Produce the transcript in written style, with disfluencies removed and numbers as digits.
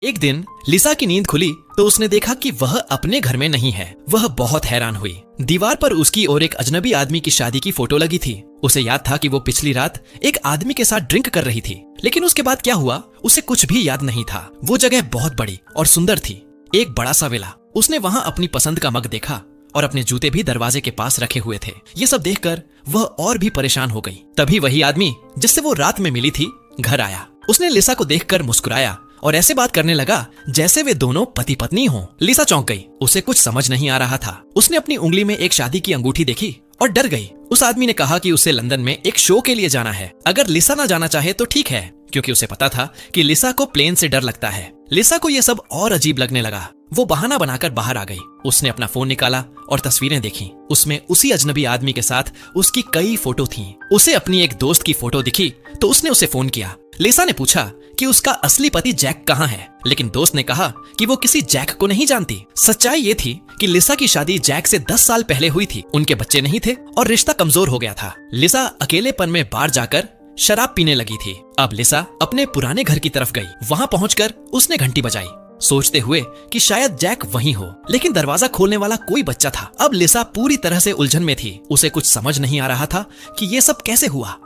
एक दिन लिसा की नींद खुली तो उसने देखा कि वह अपने घर में नहीं है। वह बहुत हैरान हुई। दीवार पर उसकी और एक अजनबी आदमी की शादी की फोटो लगी थी। उसे याद था कि वो पिछली रात एक आदमी के साथ ड्रिंक कर रही थी, लेकिन उसके बाद क्या हुआ उसे कुछ भी याद नहीं था। वो जगह बहुत बड़ी और सुंदर थी, एक बड़ा सा विला। उसने वहाँ अपनी पसंद का मग देखा और अपने जूते भी दरवाजे के पास रखे हुए थे। ये सब देखकर वह और भी परेशान हो गई। तभी वही आदमी जिससे वो रात में मिली थी घर आया। उसने लिसा को देखकर मुस्कुराया और ऐसे बात करने लगा जैसे वे दोनों पति पत्नी हों। लिसा चौंक गई। उसे कुछ समझ नहीं आ रहा था। उसने अपनी उंगली में एक शादी की अंगूठी देखी और डर गई। उस आदमी ने कहा कि उसे लंदन में एक शो के लिए जाना है। अगर लिसा ना जाना चाहे तो ठीक है, क्योंकि उसे पता था कि लिसा को प्लेन से डर लगता है। लिसा को यह सब और अजीब लगने लगा। वो बहाना बनाकर बाहर आ गई। उसने अपना फोन निकाला और तस्वीरें देखी। उसमें उसी अजनबी आदमी के साथ उसकी कई फोटो थीं। उसे अपनी एक दोस्त की फोटो दिखी तो उसने उसे फोन किया। लिसा ने पूछा कि उसका असली पति जैक कहाँ है, लेकिन दोस्त ने कहा कि वो किसी जैक को नहीं जानती। सच्चाई ये थी कि लिसा की शादी जैक से 10 साल पहले हुई थी। उनके बच्चे नहीं थे और रिश्ता कमजोर हो गया था। लिसा अकेलेपन में बाहर जाकर शराब पीने लगी थी। अब लिसा अपने पुराने घर की तरफ गई। वहां पहुंचकर उसने घंटी बजाई, सोचते हुए कि शायद जैक वहीं हो, लेकिन दरवाजा खोलने वाला कोई बच्चा था। अब लिसा पूरी तरह से उलझन में थी। उसे कुछ समझ नहीं आ रहा था कि ये सब कैसे हुआ।